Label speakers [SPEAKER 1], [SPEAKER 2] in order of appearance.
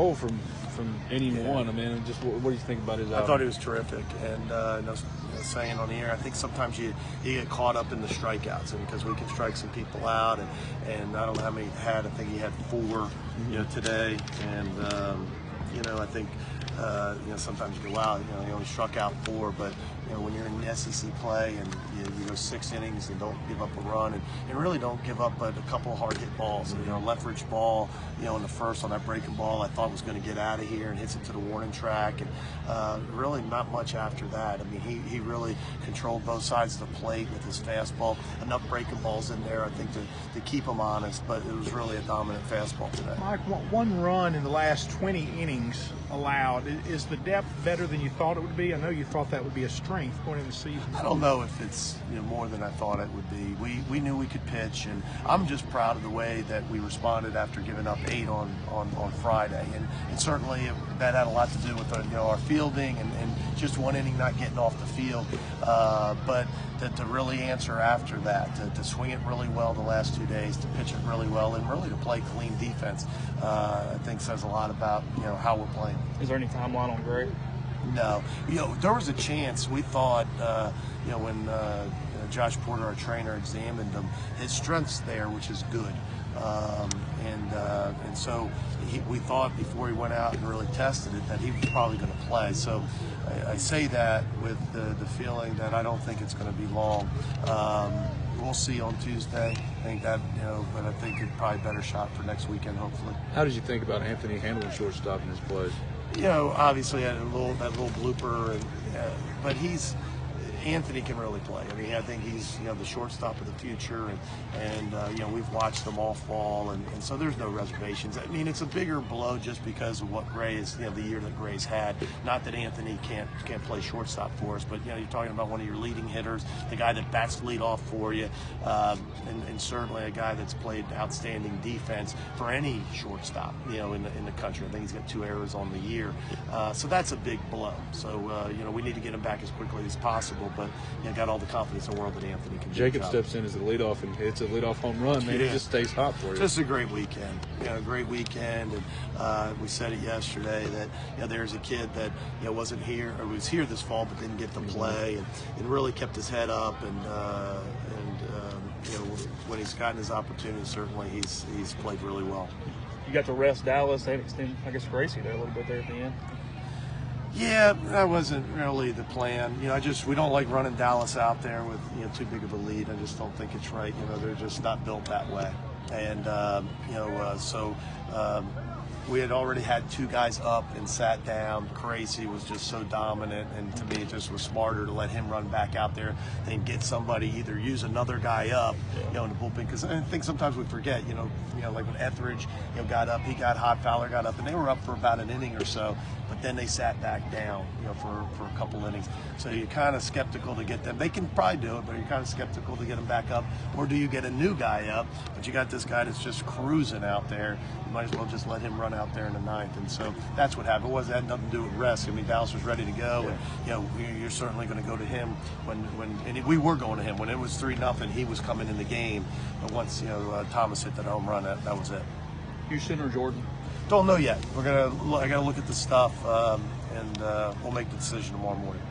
[SPEAKER 1] goal from inning one. I mean, just what do you think about his outing?
[SPEAKER 2] I thought he was terrific, and I was saying on the air, I think sometimes you get caught up in the strikeouts, and because we can strike some people out, and I don't know how many he had. I think he had 4, today, and I think sometimes you go out, he only struck out 4, but when you're in SEC play and you go 6 innings and don't give up a run and really don't give up but a couple of hard hit balls. Leverage ball, in the first on that breaking ball, I thought was going to get out of here and hits it to the warning track, and really not much after that. I mean, he really controlled both sides of the plate with his fastball. Enough breaking balls in there, I think, to keep him honest, but it was really a dominant fastball today.
[SPEAKER 3] Mike, 1 run in the last 20 innings allowed. Is the depth better than you thought it would be? I know you thought that would be a strength going into the season.
[SPEAKER 2] I don't know if it's more than I thought it would be. We knew we could pitch, and I'm just proud of the way that we responded after giving up 8 on Friday, and certainly that had a lot to do with our fielding and just 1 inning not getting off the field, but to really answer after that, to swing it really well the last 2 days, to pitch it really well, and really to play clean defense, I think says a lot about how we're playing.
[SPEAKER 1] Is there any timeline on Gray?
[SPEAKER 2] No, there was a chance. We thought, when Josh Porter, our trainer, examined him, his strength's there, which is good, and so we thought before he went out and really tested it that he was probably going to play. So I say that with the feeling that I don't think it's going to be long. We'll see on Tuesday. I think that, but I think it's probably a better shot for next weekend, hopefully.
[SPEAKER 1] How did you think about Anthony handling shortstop in his plays?
[SPEAKER 2] Obviously had that little blooper, but Anthony can really play. I mean, I think he's the shortstop of the future, and we've watched them all fall, and so there's no reservations. I mean, it's a bigger blow just because of what Gray is, the year that Gray's had. Not that Anthony can't play shortstop for us, but you're talking about one of your leading hitters, the guy that bats leadoff for you, and certainly a guy that's played outstanding defense for any shortstop, in the country. I think he's got 2 errors on the year, so that's a big blow. So we need to get him back as quickly as possible. But got all the confidence in the world that Anthony can do.
[SPEAKER 1] Jacob steps in as a leadoff and hits a leadoff home run. Man, it just stays hot for you.
[SPEAKER 2] Just a great weekend. Great weekend, and we said it yesterday that there's a kid that wasn't here or was here this fall but didn't get to play, and really kept his head up, and when he's gotten his opportunity, certainly he's played really well.
[SPEAKER 1] You got to rest Dallas and extend, I guess, Gracie there a little bit there at the end.
[SPEAKER 2] Yeah, that wasn't really the plan. We don't like running Dallas out there with too big of a lead. I just don't think it's right. They're just not built that way, and so we had already had 2 guys up and sat down. Crazy was just so dominant, and to me, it just was smarter to let him run back out there than get somebody, either use another guy up, in the bullpen. Because I think sometimes we forget, like when Etheridge, got up, he got hot, Fowler got up, and they were up for about an inning or so, but then they sat back down, for a couple innings. So you're kind of skeptical to get them. They can probably do it, but you're kind of skeptical to get them back up. Or do you get a new guy up, but you got this guy that's just cruising out there? You might as well just let him run out there in the 9th. And so that's what happened. It had nothing to do with rest. I mean, Dallas was ready to go, and you're certainly going to go to him when we were going to him when it was 3-0. He was coming in the game, but once Thomas hit that home run, that was it.
[SPEAKER 1] Houston or Jordan?
[SPEAKER 2] Don't know yet. I got to look at the stuff, and we'll make the decision tomorrow morning.